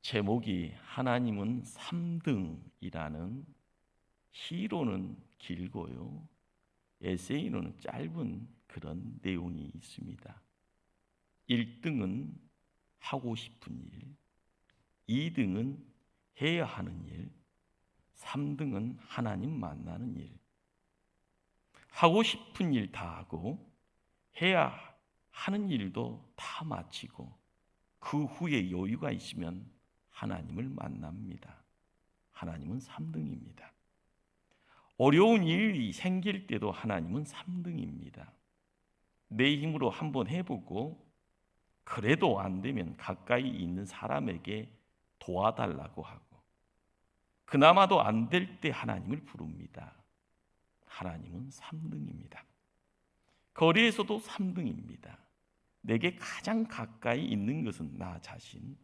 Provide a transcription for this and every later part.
제목이 하나님은 3등이라는 시로는 길고요, 에세이로는 짧은 그런 내용이 있습니다. 1등은 하고 싶은 일, 2등은 해야 하는 일, 3등은 하나님 만나는 일. 하고 싶은 일 다 하고 해야 하는 일도 다 마치고 그 후에 여유가 있으면 하나님을 만납니다. 하나님은 3등입니다. 어려운 일이 생길 때도 하나님은 3등입니다. 내 힘으로 한번 해보고 그래도 안 되면 가까이 있는 사람에게 도와달라고 하고, 그나마도 안 될 때 하나님을 부릅니다. 하나님은 3등입니다. 거리에서도 3등입니다. 내게 가장 가까이 있는 것은 나 자신,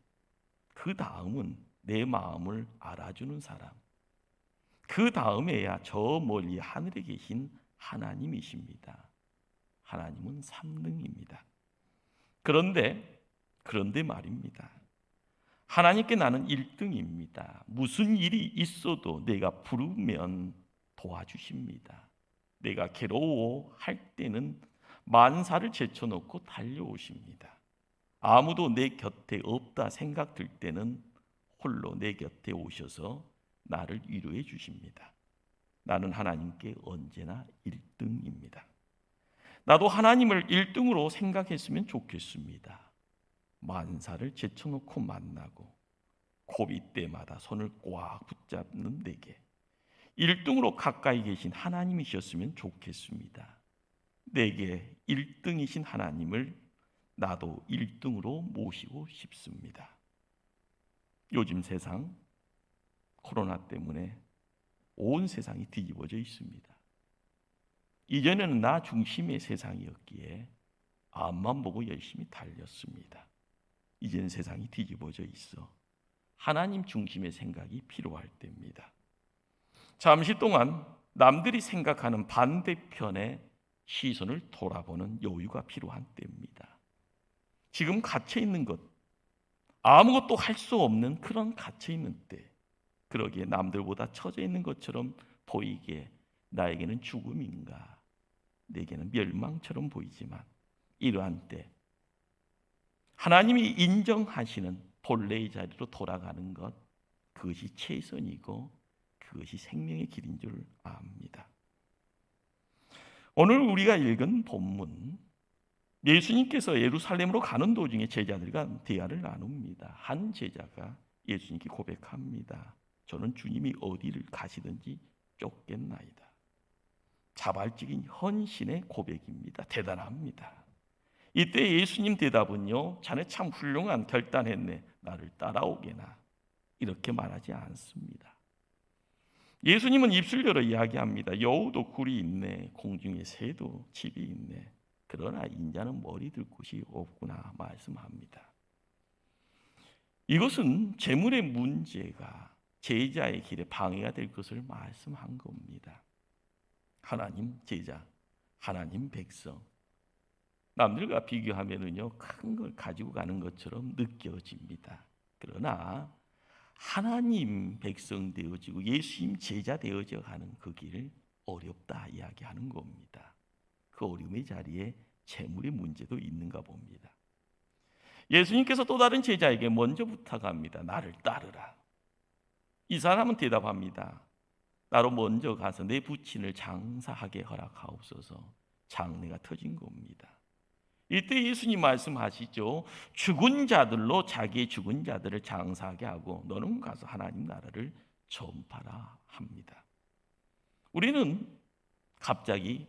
그 다음은 내 마음을 알아주는 사람, 그 다음에야 저 멀리 하늘에 계신 하나님이십니다. 하나님은 3등입니다. 그런데 말입니다. 하나님께 나는 1등입니다. 무슨 일이 있어도 내가 부르면 도와주십니다. 내가 괴로워할 때는 만사를 제쳐놓고 달려오십니다. 아무도 내 곁에 없다 생각될 때는 홀로 내 곁에 오셔서 나를 위로해 주십니다. 나는 하나님께 언제나 1등입니다. 나도 하나님을 1등으로 생각했으면 좋겠습니다. 만사를 제쳐놓고 만나고 고비 때마다 손을 꽉 붙잡는 내게 1등으로 가까이 계신 하나님이셨으면 좋겠습니다. 내게 1등이신 하나님을 나도 1등으로 모시고 싶습니다. 요즘 세상 코로나 때문에 온 세상이 뒤집어져 있습니다. 이전에는 나 중심의 세상이었기에 앞만 보고 열심히 달렸습니다. 이제는 세상이 뒤집어져 있어 하나님 중심의 생각이 필요할 때입니다. 잠시 동안 남들이 생각하는 반대편의 시선을 돌아보는 여유가 필요한 때입니다. 지금 갇혀있는 것, 아무것도 할 수 없는 그런 갇혀있는 때, 그러기에 남들보다 처져 있는 것처럼 보이기에 나에게는 죽음인가, 내게는 멸망처럼 보이지만, 이러한 때 하나님이 인정하시는 본래의 자리로 돌아가는 것, 그것이 최선이고 그것이 생명의 길인 줄 압니다. 오늘 우리가 읽은 본문, 예수님께서 예루살렘으로 가는 도중에 제자들과 대화를 나눕니다. 한 제자가 예수님께 고백합니다. 저는 주님이 어디를 가시든지 쫓겠나이다. 자발적인 헌신의 고백입니다. 대단합니다. 이때 예수님 대답은요, 자네 참 훌륭한 결단했네, 나를 따라오게나, 이렇게 말하지 않습니다. 예수님은 입술 열어 이야기합니다. 여우도 굴이 있네, 공중에 새도 집이 있네, 그러나 인자는 머리 들 곳이 없구나 말씀합니다. 이것은 재물의 문제가 제자의 길에 방해가 될 것을 말씀한 겁니다. 하나님 제자, 하나님 백성, 남들과 비교하면은요, 큰 걸 가지고 가는 것처럼 느껴집니다. 그러나 하나님 백성 되어지고 예수님 제자 되어져 가는 그 길, 어렵다 이야기하는 겁니다. 그 어려움의 자리에 재물의 문제도 있는가 봅니다. 예수님께서 또 다른 제자에게 먼저 부탁합니다. 나를 따르라. 이 사람은 대답합니다. 나로 먼저 가서 내 부친을 장사하게 허락하옵소서. 장례가 터진 겁니다. 이때 예수님 말씀하시죠. 죽은 자들로 자기의 죽은 자들을 장사하게 하고 너는 가서 하나님 나라를 전파라 합니다. 우리는 갑자기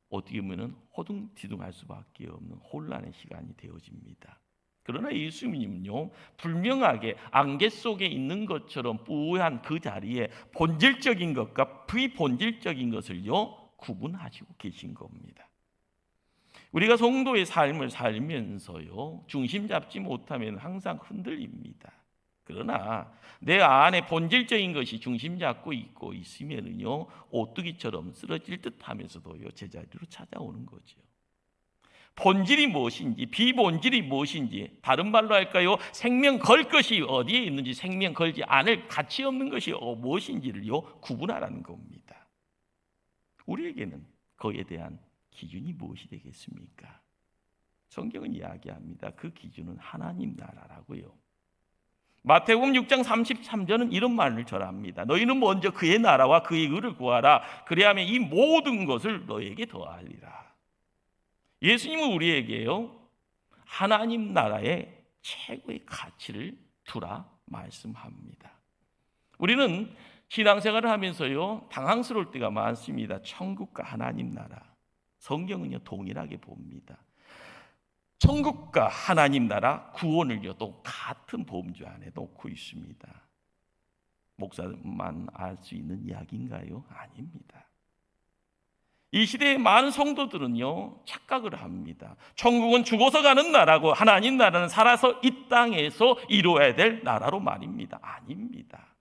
어떻게 보면 허둥지둥할 수밖에 없는 혼란의 시간이 되어집니다. 그러나 예수님은요, 분명하게 안개 속에 있는 것처럼 뿌연 그 자리에 본질적인 것과 비본질적인 것을요 구분하시고 계신 겁니다. 우리가 성도의 삶을 살면서요, 중심 잡지 못하면 항상 흔들립니다. 그러나 내 안에 본질적인 것이 중심 잡고 있고 있으면은요, 오뚜기처럼 쓰러질 듯하면서도요 제자리로 찾아오는 거죠. 본질이 무엇인지, 비본질이 무엇인지, 다른 말로 할까요? 생명 걸 것이 어디에 있는지, 생명 걸지 않을 가치 없는 것이 무엇인지를요 구분하라는 겁니다. 우리에게는 그에 대한 기준이 무엇이 되겠습니까? 성경은 이야기합니다. 그 기준은 하나님 나라라고요. 마태복음 6장 33절은 이런 말을 전합니다. 너희는 먼저 그의 나라와 그의 의를 구하라. 그리하면 이 모든 것을 너에게 더하리라. 예수님은 우리에게요 하나님 나라의 최고의 가치를 두라 말씀합니다. 우리는 신앙생활을 하면서요 당황스러울 때가 많습니다. 천국과 하나님 나라, 성경은요 동일하게 봅니다. 천국과 하나님 나라 구원을요 또 같은 범주 안에 놓고 있습니다. 목사만 알 수 있는 이야기인가요? 아닙니다. 이 시대의 많은 성도들은요 착각을 합니다. 천국은 죽어서 가는 나라고 하나님 나라는 살아서 이 땅에서 이루어야 될 나라로 말입니다. 아닙니다.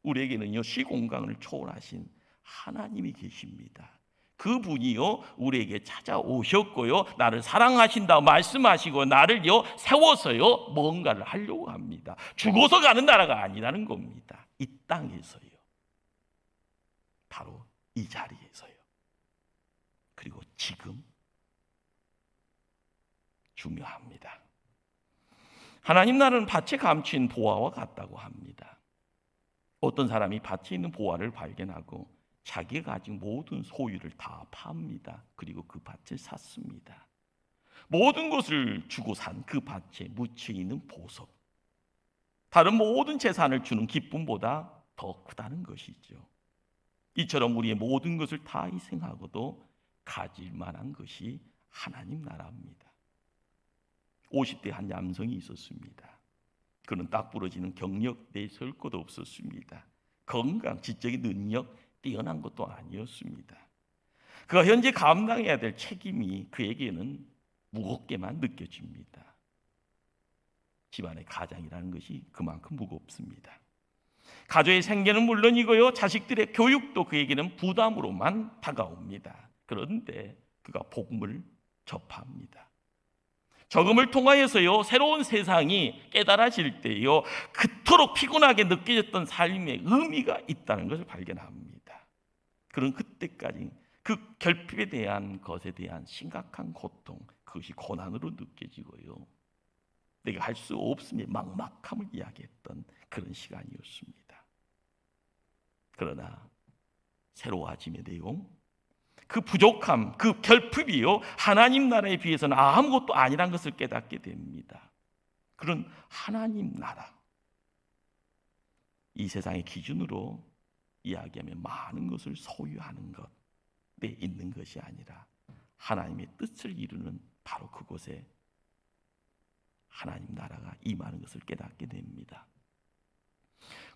우리에게는요 시공간을 초월하신 하나님이 계십니다. 그분이요 우리에게 찾아오셨고요 나를 사랑하신다고 말씀하시고 나를요 세워서요 뭔가를 하려고 합니다. 죽어서 가는 나라가 아니라는 겁니다. 이 땅에서요, 바로 이 자리에서요. 그리고 지금 중요합니다. 하나님 나라는 밭에 감춘 보화와 같다고 합니다. 어떤 사람이 밭에 있는 보화를 발견하고 자기가 가진 모든 소유를 다 팝니다. 그리고 그 밭을 샀습니다. 모든 것을 주고 산 그 밭에 묻혀 있는 보석, 다른 모든 재산을 주는 기쁨보다 더 크다는 것이죠. 이처럼 우리의 모든 것을 다 희생하고도 가질 만한 것이 하나님 나라입니다. 50대 한 남성이 있었습니다. 그는 딱 부러지는 경력 내세울 것도 없었습니다. 건강, 지적인 능력 뛰어난 것도 아니었습니다. 그가 현재 감당해야 될 책임이 그에게는 무겁게만 느껴집니다. 집안의 가장이라는 것이 그만큼 무겁습니다. 가족의 생계는 물론이고요 자식들의 교육도 그에게는 부담으로만 다가옵니다. 그런데 그가 복음을 접합니다. 적음을 통하여서요 새로운 세상이 깨달아질 때요 그토록 피곤하게 느껴졌던 삶의 의미가 있다는 것을 발견합니다. 그런 그때까지 그 결핍에 대한 것에 대한 심각한 고통, 그것이 고난으로 느껴지고요 내가 할 수 없음의 막막함을 이야기했던 그런 시간이었습니다. 그러나 새로워짐의 내용, 그 부족함, 그 결핍이요 하나님 나라에 비해서는 아무것도 아니란 것을 깨닫게 됩니다. 그런 하나님 나라, 이 세상의 기준으로 이야기하면 많은 것을 소유하는 것에 있는 것이 아니라 하나님의 뜻을 이루는 바로 그곳에 하나님 나라가 임하는 것을 깨닫게 됩니다.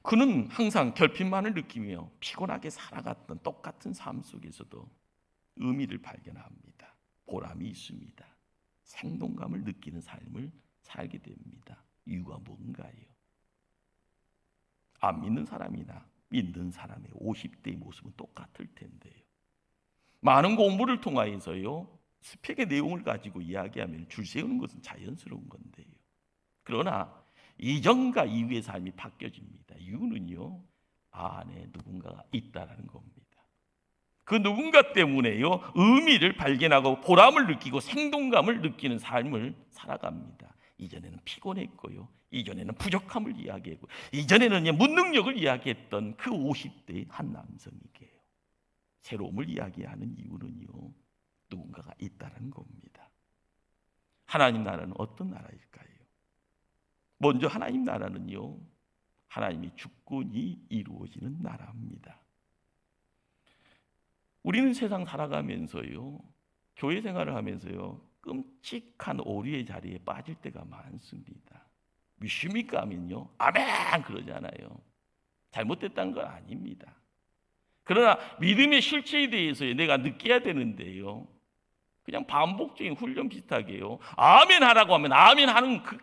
그는 항상 결핍만을 느끼며 피곤하게 살아갔던 똑같은 삶 속에서도 의미를 발견합니다. 보람이 있습니다. 생동감을 느끼는 삶을 살게 됩니다. 이유가 뭔가요? 안 믿는 사람이나 믿는 사람의 50대의 모습은 똑같을 텐데요. 많은 공부를 통하여서요 스펙의 내용을 가지고 이야기하면 줄 세우는 것은 자연스러운 건데요. 그러나 이전과 이후의 삶이 바뀌어집니다. 이유는요 안에 누군가가 있다라는 겁니다. 그 누군가 때문에요 의미를 발견하고 보람을 느끼고 생동감을 느끼는 삶을 살아갑니다. 이전에는 피곤했고요 이전에는 부족함을 이야기했고 이전에는 무능력을 이야기했던 그 50대의 한 남성에게요 새로움을 이야기하는 이유는요 누군가가 있다는 겁니다. 하나님 나라는 어떤 나라일까요? 먼저 하나님 나라는요 하나님의 주권이 이루어지는 나라입니다. 우리는 세상 살아가면서요 교회 생활을 하면서요 끔찍한 오류의 자리에 빠질 때가 많습니다. 믿습니까 하면요 아멘 그러잖아요. 잘못됐다는 건 아닙니다. 그러나 믿음의 실체에 대해서 내가 느껴야 되는데요 그냥 반복적인 훈련 비슷하게요 아멘 하라고 하면 아멘 하는 그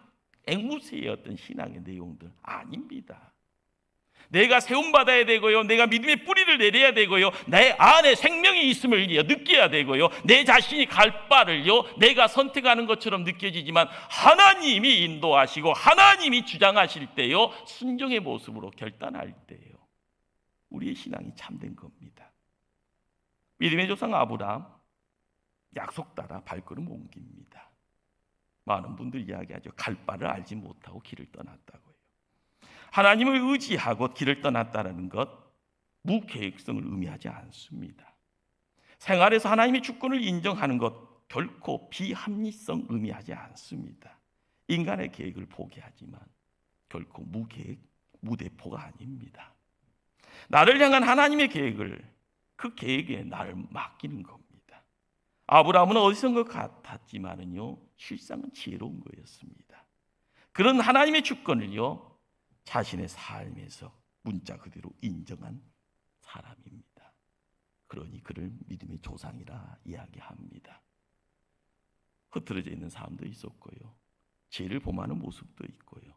앵무새의 어떤 신앙의 내용들 아닙니다. 내가 세움받아야 되고요, 내가 믿음의 뿌리를 내려야 되고요, 내 안에 생명이 있음을 느껴야 되고요, 내 자신이 갈 바를요 내가 선택하는 것처럼 느껴지지만 하나님이 인도하시고 하나님이 주장하실 때요, 순종의 모습으로 결단할 때요, 우리의 신앙이 참된 겁니다. 믿음의 조상 아브라함, 약속 따라 발걸음 옮깁니다. 많은 분들이 이야기하죠. 갈 바를 알지 못하고 길을 떠났다고요. 하나님을 의지하고 길을 떠났다는 것, 무계획성을 의미하지 않습니다. 생활에서 하나님의 주권을 인정하는 것, 결코 비합리성 의미하지 않습니다. 인간의 계획을 포기하지만 결코 무계획, 무대포가 아닙니다. 나를 향한 하나님의 계획을, 그 계획에 나를 맡기는 겁니다. 아브라함은 어리석은 것 같았지만은요, 실상은 지혜로운 거였습니다. 그런 하나님의 주권을요, 자신의 삶에서 문자 그대로 인정한 사람입니다. 그러니 그를 믿음의 조상이라 이야기합니다. 흐트러져 있는 삶도 있었고요, 죄를 범하는 모습도 있고요,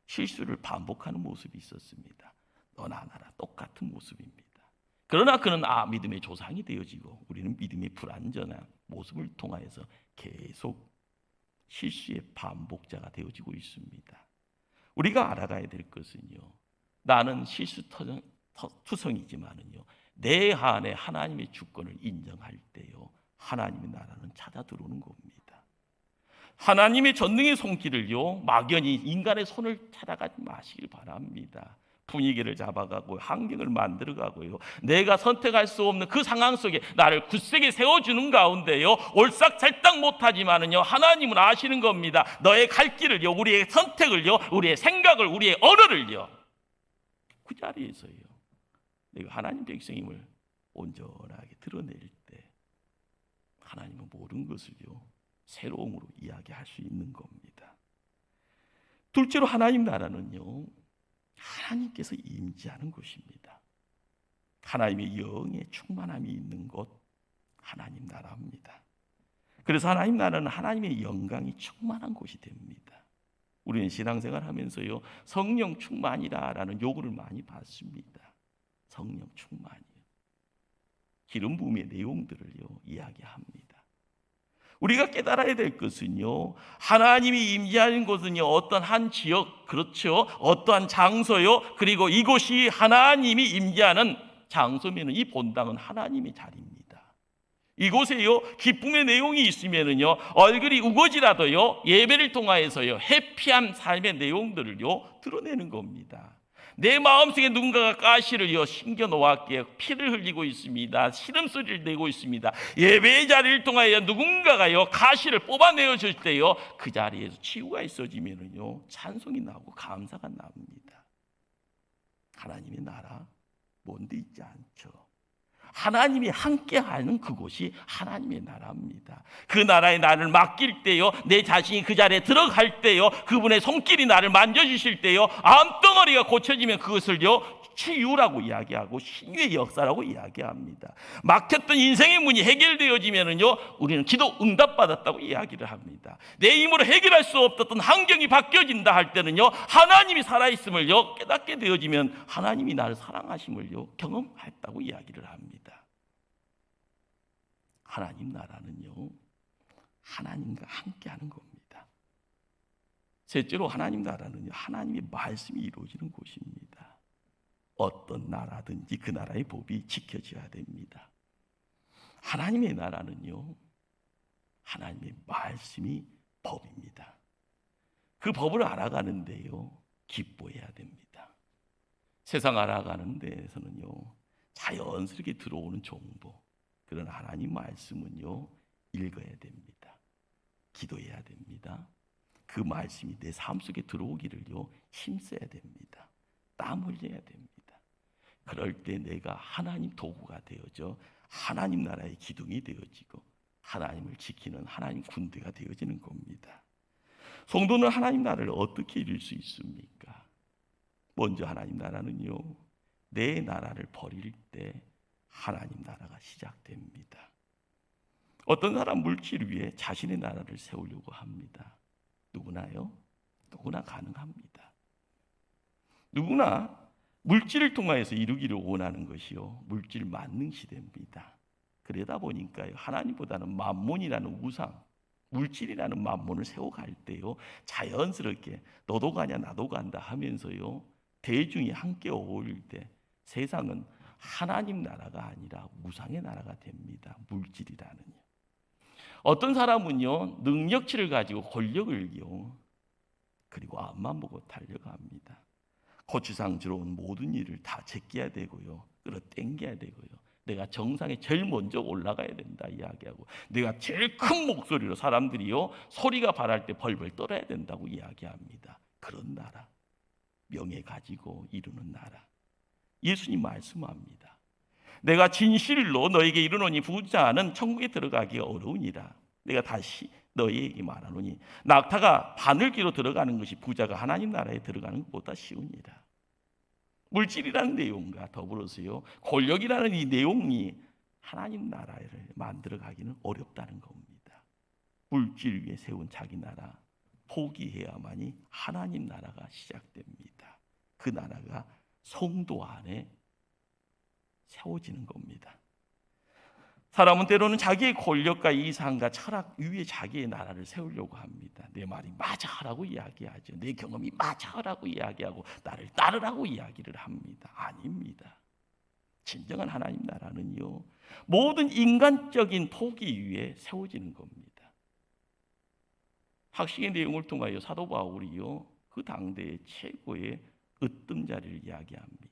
실수를 반복하는 모습이 있었습니다. 너나 나나 똑같은 모습입니다. 그러나 그는 믿음의 조상이 되어지고 우리는 믿음의 불완전한 모습을 통하여서 계속 실수의 반복자가 되어지고 있습니다. 우리가 알아가야 될 것은요, 나는 실수투성이지만은요, 내 안에 하나님의 주권을 인정할 때요, 하나님의 나라는 찾아 들어오는 겁니다. 하나님의 전능의 손길을요, 막연히 인간의 손을 찾아가지 마시길 바랍니다. 분위기를 잡아가고 환경을 만들어가고요, 내가 선택할 수 없는 그 상황 속에 나를 굳세게 세워주는 가운데요, 올싹찰딱 못하지만은요, 하나님은 아시는 겁니다. 너의 갈 길을요, 우리의 선택을요, 우리의 생각을, 우리의 언어를요, 그 자리에서요, 내가 하나님 백성임을 온전하게 드러낼 때 하나님은 모든 것을요, 새로움으로 이야기할 수 있는 겁니다. 둘째로 하나님 나라는요, 하나님께서 임재하는 곳입니다. 하나님의 영의 충만함이 있는 곳, 하나님 나라입니다. 그래서 하나님 나라는 하나님의 영광이 충만한 곳이 됩니다. 우리는 신앙생활 하면서요, 성령 충만이라는 요구를 많이 받습니다. 성령 충만이요, 기름 부음의 내용들을요 이야기합니다. 우리가 깨달아야 될 것은요, 하나님이 임재하는 곳은요, 어떤 한 지역, 그렇죠, 어떠한 장소요, 그리고 이곳이 하나님이 임재하는 장소면은 이 본당은 하나님의 자리입니다. 이곳에요, 기쁨의 내용이 있으면은요, 얼굴이 우거지라도요, 예배를 통하여서요, 해피한 삶의 내용들을요 드러내는 겁니다. 내 마음속에 누군가가 가시를요 신겨 놓았기에 피를 흘리고 있습니다. 신음소리를 내고 있습니다. 예배의 자리를 통하여 누군가가요 가시를 뽑아내어줄 때요, 그 자리에서 치유가 있어지면은요, 찬송이 나오고 감사가 납니다. 하나님의 나라 먼데 있지 않죠. 하나님이 함께하는 그곳이 하나님의 나라입니다. 그 나라에 나를 맡길 때요, 내 자신이 그 자리에 들어갈 때요, 그분의 손길이 나를 만져주실 때요, 암덩어리가 고쳐지면 그것을요 치유라고 이야기하고 신유의 역사라고 이야기합니다. 막혔던 인생의 문이 해결되어지면은요, 우리는 기도 응답받았다고 이야기를 합니다. 내 힘으로 해결할 수 없었던 환경이 바뀌어진다 할 때는요, 하나님이 살아있음을요 깨닫게 되어지면 하나님이 나를 사랑하심을요 경험했다고 이야기를 합니다. 하나님 나라는요, 하나님과 함께하는 겁니다. 셋째로 하나님 나라는요, 하나님의 말씀이 이루어지는 곳입니다. 어떤 나라든지 그 나라의 법이 지켜져야 됩니다. 하나님의 나라는요, 하나님의 말씀이 법입니다. 그 법을 알아가는데요, 기뻐해야 됩니다. 세상 알아가는 데에서는요, 자연스럽게 들어오는 정보, 그런 하나님 말씀은요, 읽어야 됩니다. 기도해야 됩니다. 그 말씀이 내 삶 속에 들어오기를요, 힘써야 됩니다. 땀 흘려야 됩니다. 그럴 때 내가 하나님 도구가 되어져 하나님 나라의 기둥이 되어지고 하나님을 지키는 하나님 군대가 되어지는 겁니다. 성도는 하나님 나라를 어떻게 이룰 수 있습니까? 먼저 하나님 나라는요, 내 나라를 버릴 때 하나님 나라가 시작됩니다. 어떤 사람 물질 위에 자신의 나라를 세우려고 합니다. 누구나요? 누구나 가능합니다. 누구나 물질을 통하여서 이루기를 원하는 것이요, 물질 만능 시대입니다. 그러다 보니까요, 하나님보다는 만몬이라는 우상, 물질이라는 만몬을 세워갈 때요, 자연스럽게 너도 가냐 나도 간다 하면서요, 대중이 함께 어울릴 때 세상은 하나님 나라가 아니라 우상의 나라가 됩니다. 물질이라는요. 어떤 사람은요, 능력치를 가지고 권력을요, 그리고 앞만 보고 달려갑니다. 고추상스러운 모든 일을 다 제껴야 되고요, 끌어당겨야 되고요, 내가 정상에 제일 먼저 올라가야 된다 이야기하고, 내가 제일 큰 목소리로 사람들이요 소리가 바랄 때 벌벌 떨어야 된다고 이야기합니다. 그런 나라, 명예 가지고 이루는 나라. 예수님 말씀합니다. 내가 진실로 너에게 이르노니 부자는 천국에 들어가기가 어려우니라. 내가 다시 너희에게 말하노니 낙타가 바늘기로 들어가는 것이 부자가 하나님 나라에 들어가는 것보다 쉬우니라. 물질이라는 내용과 더불어서요, 권력이라는 이 내용이 하나님 나라를 만들어가기는 어렵다는 겁니다. 물질 위에 세운 자기 나라 포기해야만이 하나님 나라가 시작됩니다. 그 나라가 성도 안에 세워지는 겁니다. 사람은 때로는 자기의 권력과 이상과 철학 위에 자기의 나라를 세우려고 합니다. 내 말이 맞아 하라고 이야기하죠. 내 경험이 맞아 하라고 이야기하고 나를 따르라고 이야기를 합니다. 아닙니다. 진정한 하나님 나라는요, 모든 인간적인 포기 위에 세워지는 겁니다. 학식의 내용을 통하여 사도 바울이요, 그 당대의 최고의 으뜸자리를 이야기합니다.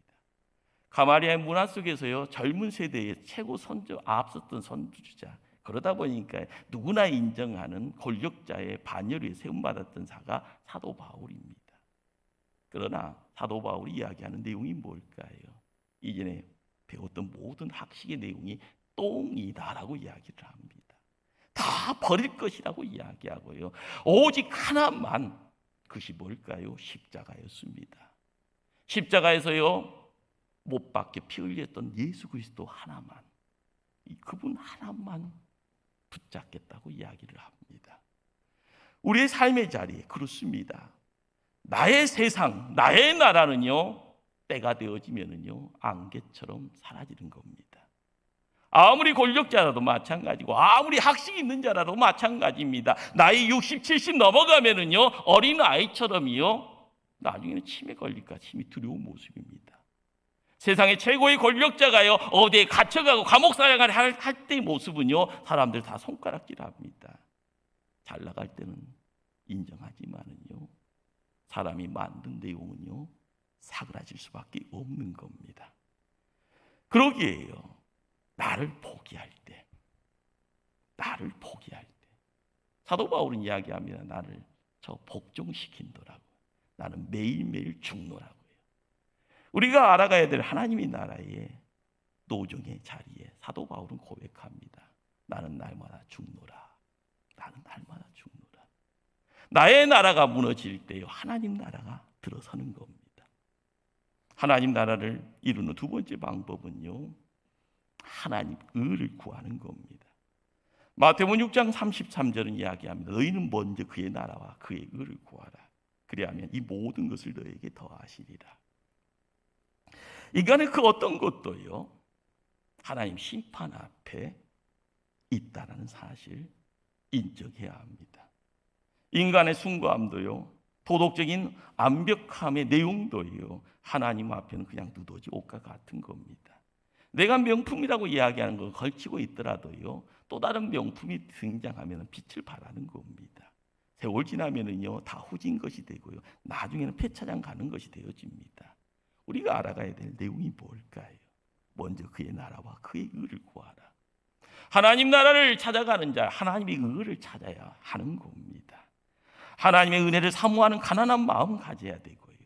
가마리아의 문화 속에서요, 젊은 세대의 최고 앞섰던 선두주자, 그러다 보니까 누구나 인정하는 권력자의 반열에 세움받았던 자가 사도 바울입니다. 그러나 사도 바울이 이야기하는 내용이 뭘까요? 이전에 배웠던 모든 학식의 내용이 똥이다라고 이야기를 합니다. 다 버릴 것이라고 이야기하고요, 오직 하나만, 그것이 뭘까요? 십자가였습니다. 십자가에서요 못 박혀 피 흘렸던 예수 그리스도 하나만, 그분 하나만 붙잡겠다고 이야기를 합니다. 우리의 삶의 자리에 그렇습니다. 나의 세상, 나의 나라는요, 때가 되어지면은요 안개처럼 사라지는 겁니다. 아무리 권력자라도 마찬가지고, 아무리 학식이 있는 자라도 마찬가지입니다. 나이 60, 70 넘어가면은요 어린 아이처럼이요 나중에는 치매 걸릴까 심히 두려운 모습입니다. 세상의 최고의 권력자가요 어디에 갇혀가고 감옥 사형을 할 때의 모습은요 사람들 다 손가락질합니다. 잘 나갈 때는 인정하지만은요 사람이 만든 내용은요 사그라질 수밖에 없는 겁니다. 그러기에요, 나를 포기할 때 사도 바울은 이야기합니다. 나를 저 복종시킨도라고, 나는 매일매일 죽노라고요. 우리가 알아가야 될 하나님의 나라의 노정의 자리에 사도 바울은 고백합니다. 나는 날마다 죽노라. 나는 날마다 죽노라. 나의 나라가 무너질 때요 하나님 나라가 들어서는 겁니다. 하나님 나라를 이루는 두 번째 방법은요 하나님 의를 구하는 겁니다. 마태복음 6장 33절은 이야기합니다. 너희는 먼저 그의 나라와 그의 의를 구하라. 그리하면 이 모든 것을 너에게 더하시리라. 인간의 그 어떤 것도요 하나님 심판 앞에 있다는 사실 인정해야 합니다. 인간의 숭고함도요, 도덕적인 완벽함의 내용도요 하나님 앞에는 그냥 누더지 옷과 같은 겁니다. 내가 명품이라고 이야기하는 걸 걸치고 있더라도요 또 다른 명품이 등장하면 빛을 발하는 겁니다. 세월 지나면은요 다 후진 것이 되고요 나중에는 폐차장 가는 것이 되어집니다. 우리가 알아가야 될 내용이 뭘까요? 먼저 그의 나라와 그의 의를 구하라. 하나님 나라를 찾아가는 자, 하나님의 의를 찾아야 하는 겁니다. 하나님의 은혜를 사모하는 가난한 마음 가져야 되고요,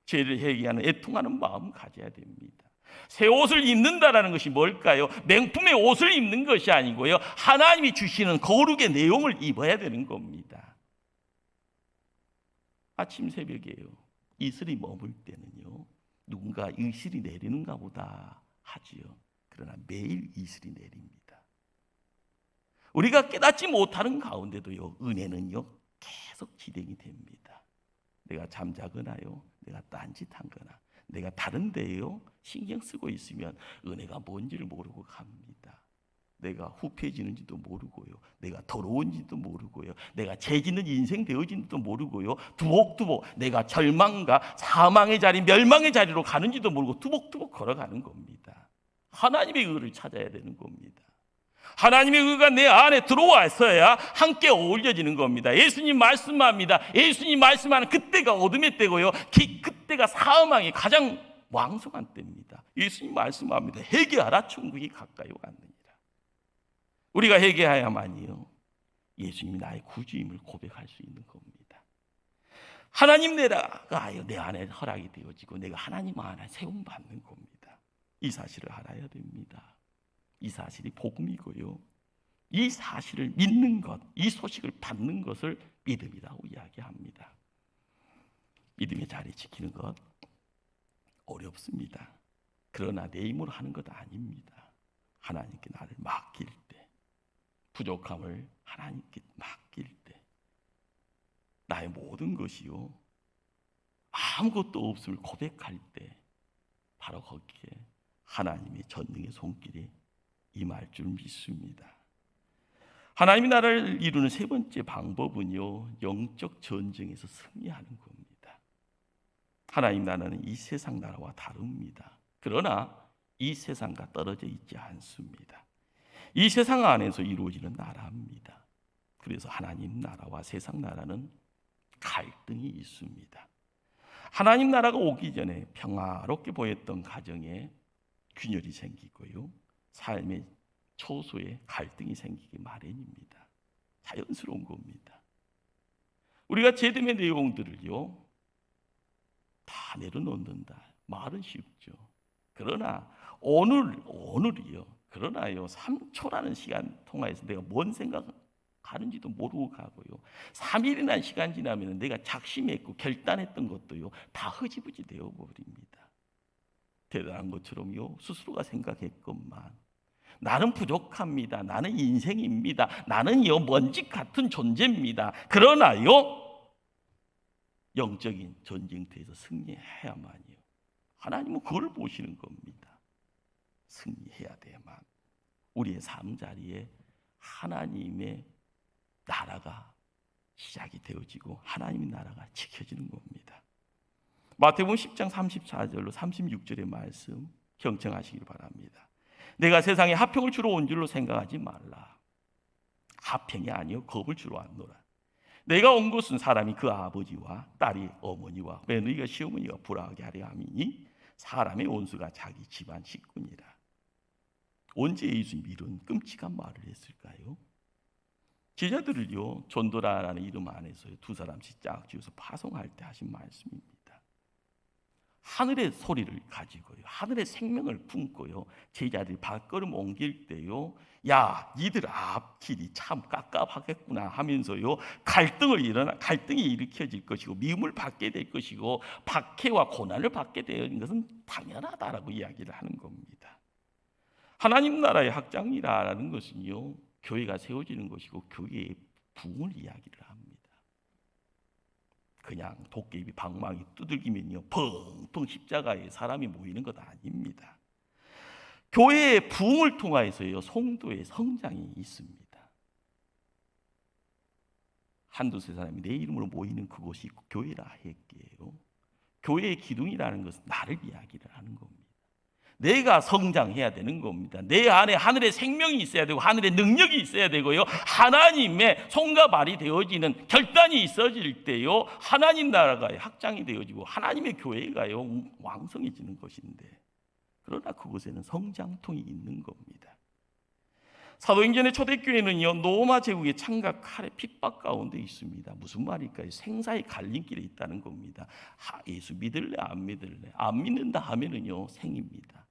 죄를 회개하는 애통하는 마음 가져야 됩니다. 새 옷을 입는다라는 것이 뭘까요? 명품의 옷을 입는 것이 아니고요 하나님이 주시는 거룩의 내용을 입어야 되는 겁니다. 아침 새벽에요 이슬이 머물 때는요 누군가 이슬이 내리는가 보다 하지요. 그러나 매일 이슬이 내립니다. 우리가 깨닫지 못하는 가운데도요 은혜는요 계속 진행이 됩니다. 내가 잠자거나요 내가 딴짓하거나 내가 다른 데에요 신경 쓰고 있으면 은혜가 뭔지를 모르고 갑니다. 내가 후패지는지도 모르고요. 내가 더러운지도 모르고요. 내가 죄짓는 인생 되어진지도 모르고요. 두복두복 내가 절망과 사망의 자리, 멸망의 자리로 가는지도 모르고 두복두복 걸어가는 겁니다. 하나님의 의를 찾아야 되는 겁니다. 하나님의 의가 내 안에 들어와서야 함께 어울려지는 겁니다. 예수님 말씀합니다. 예수님 말씀하는 그때가 어둠의 때고요. 그때가 사망이 가장 왕성한 때입니다. 예수님 말씀합니다. 회개하라 천국이 가까이 왔느니라. 우리가 회개해야만이요 예수님이 나의 구주임을 고백할 수 있는 겁니다. 하나님 내가 내 안에 허락이 되어지고 내가 하나님 안에 세움받는 겁니다. 이 사실을 알아야 됩니다. 이 사실이 복음이고요. 이 사실을 믿는 것, 이 소식을 받는 것을 믿음이라고 이야기합니다. 믿음의 자리 지키는 것 어렵습니다. 그러나 내 힘으로 하는 것 아닙니다. 하나님께 나를 맡길 때, 부족함을 하나님께 맡길 때, 나의 모든 것이요 아무것도 없음을 고백할 때 바로 거기에 하나님의 전능의 손길이 임할 줄 믿습니다. 하나님의 나라를 이루는 세 번째 방법은요 영적 전쟁에서 승리하는 겁니다. 하나님 나라는 이 세상 나라와 다릅니다. 그러나 이 세상과 떨어져 있지 않습니다. 이 세상 안에서 이루어지는 나라입니다. 그래서 하나님 나라와 세상 나라는 갈등이 있습니다. 하나님 나라가 오기 전에 평화롭게 보였던 가정에 균열이 생기고요. 삶의 초소에 갈등이 생기기 마련입니다. 자연스러운 겁니다. 우리가 제됨의 내용들을요 다 내려놓는다. 말은 쉽죠. 그러나 오늘이요. 그러나요 3초라는 시간 통하여서 내가 뭔 생각하는지도 모르고 가고요. 3일이라는 시간 지나면 내가 작심했고 결단했던 것도요 다 흐지부지 되어버립니다. 대단한 것처럼요 스스로가 생각했건만 나는 부족합니다. 나는 인생입니다. 나는요 먼지 같은 존재입니다. 그러나요 영적인 전쟁터에서 승리해야만요. 하나님은 그걸 보시는 겁니다. 승리해야 돼야만 우리의 삶 자리에 하나님의 나라가 시작이 되어지고 하나님의 나라가 지켜지는 겁니다. 마태복음 10장 34절로 36절의 말씀 경청하시길 바랍니다. 내가 세상에 화평을 주러 온 줄로 생각하지 말라. 화평이 아니요 겁을 주러 왔노라. 내가 온 것은 사람이 그 아버지와 딸이 어머니와 며느리가 시어머니가 불화하게 하려 함이니 사람의 원수가 자기 집안 식구니라. 언제 예수님이 이런 끔찍한 말을 했을까요? 제자들을요 전도라라는 이름 안에서 두 사람씩 짝 지어서 파송할 때 하신 말씀입니다. 하늘의 소리를 가지고요 하늘의 생명을 품고요 제자들이 발걸음 옮길 때요 야 니들 앞길이 참 깝깝하겠구나 하면서요 갈등이 일으켜질 것이고 미움을 받게 될 것이고 박해와 고난을 받게 되는 것은 당연하다라고 이야기를 하는 겁니다. 하나님 나라의 확장이라는 것은요 교회가 세워지는 것이고 교회의 부흥을 이야기를 합니다. 그냥 도깨비 방망이 두들기면요 펑펑 십자가에 사람이 모이는 것 아닙니다. 교회의 부흥을 통하여서요 성도의 성장이 있습니다. 한두세 사람이 내 이름으로 모이는 그곳이 교회라 할게요. 교회의 기둥이라는 것은 나를 이야기를 하는 겁니다. 내가 성장해야 되는 겁니다. 내 안에 하늘의 생명이 있어야 되고 하늘의 능력이 있어야 되고요. 하나님의 손과 발이 되어지는 결단이 있어질 때요. 하나님 나라가 확장이 되어지고 하나님의 교회가요 왕성해지는 것인데 그러나 그곳에는 성장통이 있는 겁니다. 사도행전의 초대교회는요 로마 제국의 창과 칼의 핍박 가운데 있습니다. 무슨 말일까요? 생사의 갈림길에 있다는 겁니다. 예수 믿을래 안 믿을래? 안 믿는다 하면은요 생입니다.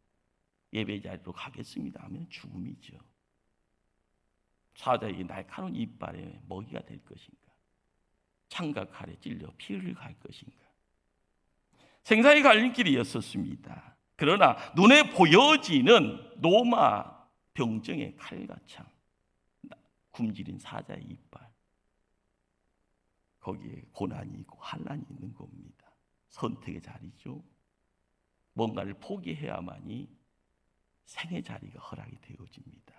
예배 자리로 가겠습니다 하면 죽음이죠. 사자의 날카로운 이빨에 먹이가 될 것인가? 창과 칼에 찔려 피를 갈 것인가? 생사의 갈림길이었었습니다. 그러나 눈에 보여지는 로마 병정의 칼과 창, 굶주린 사자의 이빨, 거기에 고난이 있고 환난이 있는 겁니다. 선택의 자리죠. 뭔가를 포기해야만이 생의 자리가 허락이 되어집니다.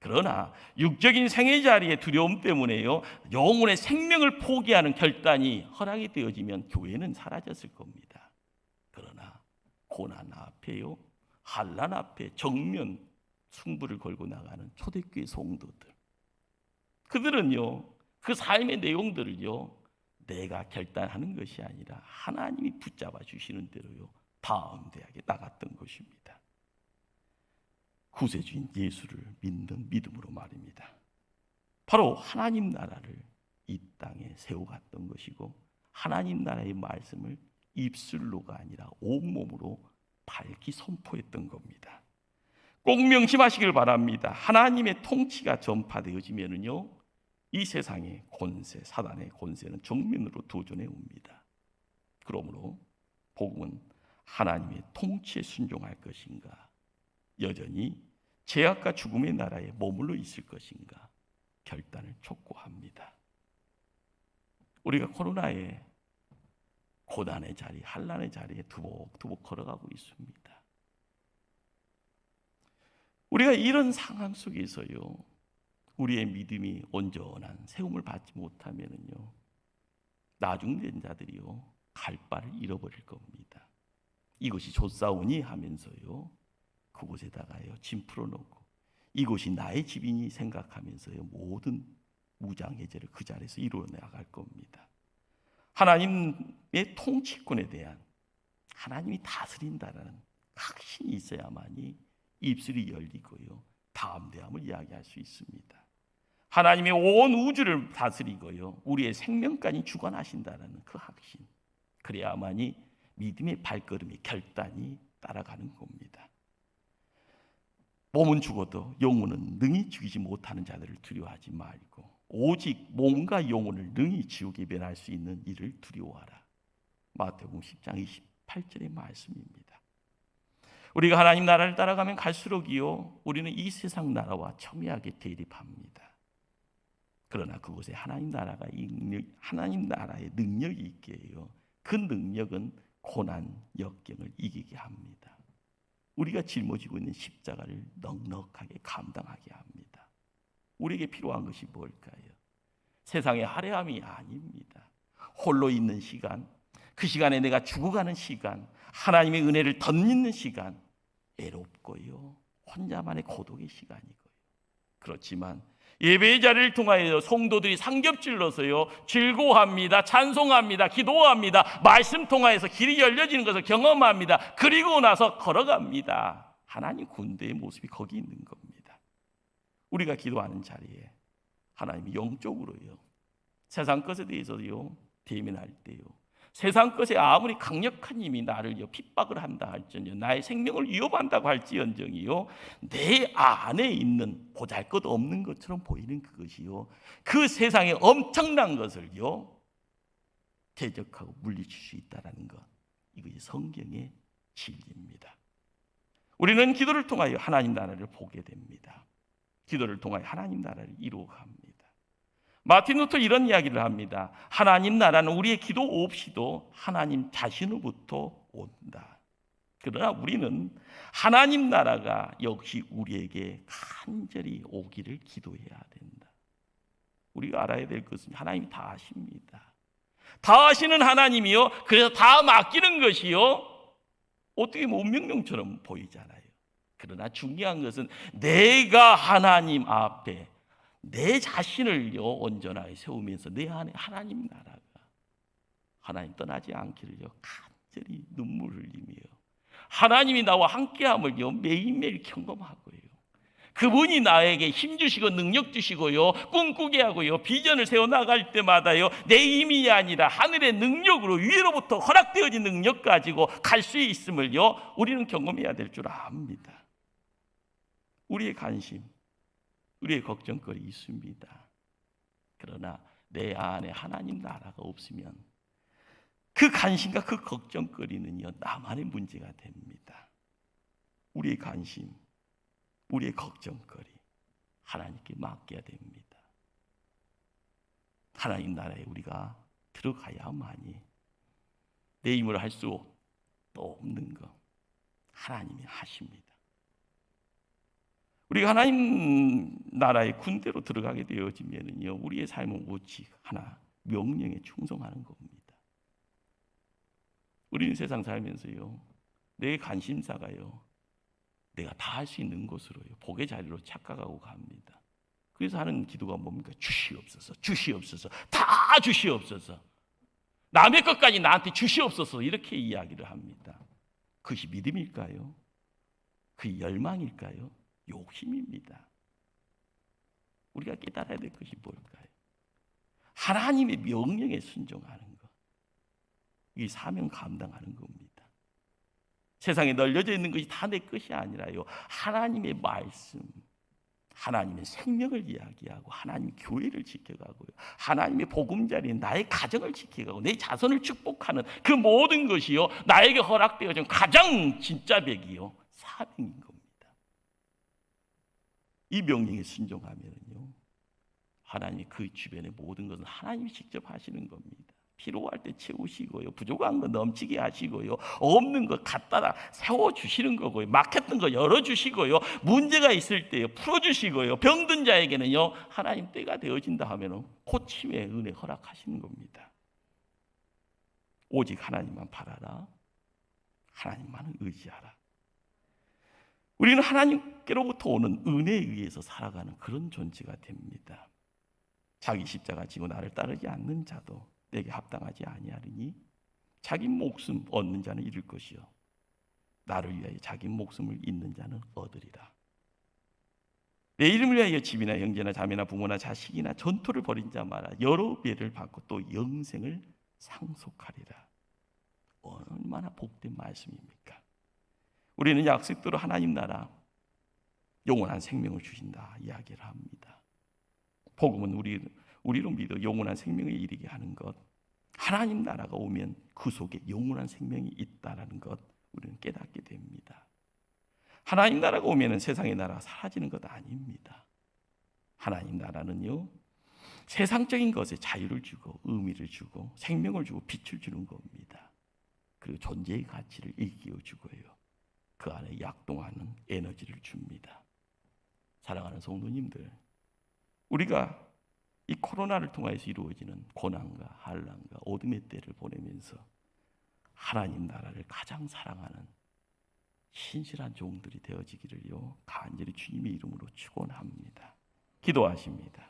그러나 육적인 생의 자리의 두려움 때문에요, 영혼의 생명을 포기하는 결단이 허락이 되어지면 교회는 사라졌을 겁니다. 그러나 고난 앞에요, 환난 앞에 정면 승부를 걸고 나가는 초대교회 성도들, 그들은요, 그 삶의 내용들을요, 내가 결단하는 것이 아니라 하나님이 붙잡아 주시는 대로요, 담대하게 나갔던 것입니다. 구세주인 예수를 믿는 믿음으로 말입니다. 바로 하나님 나라를 이 땅에 세워갔던 것이고, 하나님 나라의 말씀을 입술로가 아니라 온몸으로 밝히 선포했던 겁니다. 꼭 명심하시길 바랍니다. 하나님의 통치가 전파되어지면은요, 이 세상의 권세, 사단의 권세는 정면으로 도전해 옵니다. 그러므로 복음은 하나님의 통치에 순종할 것인가, 여전히 죄악과 죽음의 나라에 머물러 있을 것인가 결단을 촉구합니다. 우리가 코로나의 고난의 자리, 환난의 자리에 두벅두벅 걸어가고 있습니다. 우리가 이런 상황 속에서요, 우리의 믿음이 온전한 세움을 받지 못하면요, 나중된 자들이요, 갈 바를 잃어버릴 겁니다. 이것이 좋사오니 하면서요, 그곳에다가요 짐 풀어놓고 이곳이 나의 집이니 생각하면서요, 모든 무장해제를 그 자리에서 이루어나갈 겁니다. 하나님의 통치권에 대한, 하나님이 다스린다라는 확신이 있어야만이 입술이 열리고요, 담대함을 이야기할 수 있습니다. 하나님의 온 우주를 다스리고요, 우리의 생명까지 주관하신다는 그 확신, 그래야만이 믿음의 발걸음의 결단이 따라가는 겁니다. 몸은 죽어도 영혼은 능히 죽이지 못하는 자들을 두려워하지 말고 오직 몸과 영혼을 능히 지옥에 면할 수 있는 이를 두려워하라. 마태복음 10장 28절의 말씀입니다. 우리가 하나님 나라를 따라가면 갈수록이요, 우리는 이 세상 나라와 첨예하게 대립합니다. 그러나 그곳에 하나님 나라의 능력이 있게 해요. 그 능력은 고난 역경을 이기게 합니다. 우리가 짊어지고 있는 십자가를 넉넉하게 감당하게 합니다. 우리에게 필요한 것이 뭘까요? 세상의 화려함이 아닙니다. 홀로 있는 시간, 그 시간에 내가 죽어가는 시간, 하나님의 은혜를 덧입는 시간, 애롭고요, 혼자만의 고독의 시간이고요. 그렇지만 예배의 자리를 통하여 성도들이 삼겹질러서요, 즐거워합니다. 찬송합니다. 기도합니다. 말씀 통하여서 길이 열려지는 것을 경험합니다. 그리고 나서 걸어갑니다. 하나님 군대의 모습이 거기 있는 겁니다. 우리가 기도하는 자리에 하나님이 영적으로요, 세상 것에 대해서요 대면할 때요, 세상 것에 아무리 강력한 힘이 나를요 핍박을 한다 할지언정, 나의 생명을 위협한다고 할지언정이요, 내 안에 있는 보잘것없는 것처럼 보이는 그것이요, 그 세상에 엄청난 것을요 대적하고 물리칠 수 있다는 것, 이것이 성경의 진리입니다. 우리는 기도를 통하여 하나님 나라를 보게 됩니다. 기도를 통하여 하나님 나라를 이루어갑니다. 마틴 루터 이런 이야기를 합니다. 하나님 나라는 우리의 기도 없이도 하나님 자신으로부터 온다. 그러나 우리는 하나님 나라가 역시 우리에게 간절히 오기를 기도해야 된다. 우리가 알아야 될 것은 하나님이 다 아십니다. 다 아시는 하나님이요, 그래서 다 맡기는 것이요, 어떻게 보면 운명령처럼 보이잖아요. 그러나 중요한 것은 내가 하나님 앞에 내 자신을요 온전하게 세우면서 내 안에 하나님 나라가, 하나님 떠나지 않기를요 간절히 눈물을 흘리며 하나님이 나와 함께함을요 매일매일 경험하고요, 그분이 나에게 힘 주시고 능력 주시고요, 꿈꾸게 하고요, 비전을 세워나갈 때마다요 내 힘이 아니라 하늘의 능력으로, 위로부터 허락되어진 능력 가지고 갈 수 있음을요 우리는 경험해야 될 줄 압니다. 우리의 관심, 우리의 걱정거리 있습니다. 그러나 내 안에 하나님 나라가 없으면 그 관심과 그 걱정거리는요 나만의 문제가 됩니다. 우리의 관심, 우리의 걱정거리 하나님께 맡겨야 됩니다. 하나님 나라에 우리가 들어가야만이 내 힘으로 할 수 또 없는 거 하나님이 하십니다. 우리가 하나님 나라의 군대로 들어가게 되어지면은요, 우리의 삶은 오직 하나, 명령에 충성하는 겁니다. 우리는 세상 살면서요, 내 관심사가요, 내가 다 할 수 있는 것으로요, 복의 자리로 착각하고 갑니다. 그래서 하는 기도가 뭡니까? 주시옵소서, 주시옵소서, 다 주시옵소서. 남의 것까지 나한테 주시옵소서, 이렇게 이야기를 합니다. 그것이 믿음일까요? 그 열망일까요? 욕심입니다. 우리가 깨달아야 될 것이 뭘까요? 하나님의 명령에 순종하는 것. 이 사명 감당하는 겁니다. 세상에 널려져 있는 것이 다 내 것이 아니라요, 하나님의 말씀, 하나님의 생명을 이야기하고 하나님 교회를 지켜가고요, 하나님의 보금자리인 나의 가정을 지켜가고 내 자손을 축복하는 그 모든 것이요, 나에게 허락되어진 가장 진짜 백이요, 사명인 겁니다. 이 명령에 순종하면요, 하나님이 그 주변의 모든 것은 하나님이 직접 하시는 겁니다. 필요할 때 채우시고요, 부족한 거 넘치게 하시고요, 없는 거 갖다가 세워주시는 거고요, 막혔던 거 열어주시고요, 문제가 있을 때요 풀어주시고요, 병든 자에게는요 하나님 때가 되어진다 하면은 고침의 은혜 허락하시는 겁니다. 오직 하나님만 바라라, 하나님만을 의지하라. 우리는 하나님께로부터 오는 은혜에 의해서 살아가는 그런 존재가 됩니다. 자기 십자가 지고 나를 따르지 않는 자도 내게 합당하지 아니하리니 자기 목숨 얻는 자는 잃을 것이요 나를 위하여 자기 목숨을 잃는 자는 얻으리라. 내 이름을 위하여 집이나 형제나 자매나 부모나 자식이나 전토를 벌인 자 마라. 여러 배를 받고 또 영생을 상속하리라. 얼마나 복된 말씀입니까? 우리는 약속대로 하나님 나라 영원한 생명을 주신다 이야기를 합니다. 복음은 우리로 믿어 영원한 생명에 이르게 하는 것, 하나님 나라가 오면 그 속에 영원한 생명이 있다라는 것 우리는 깨닫게 됩니다. 하나님 나라가 오면 세상의 나라가 사라지는 것 아닙니다. 하나님 나라는요, 세상적인 것에 자유를 주고 의미를 주고 생명을 주고 빛을 주는 겁니다. 그리고 존재의 가치를 일깨워 주고요, 그 안에 약동하는 에너지를 줍니다. 사랑하는 성도님들, 우리가 이 코로나를 통해서 이루어지는 고난과 한란과 어둠의 때를 보내면서 하나님 나라를 가장 사랑하는 신실한 종들이 되어지기를요 간절히 주님의 이름으로 축원합니다. 기도하십니다.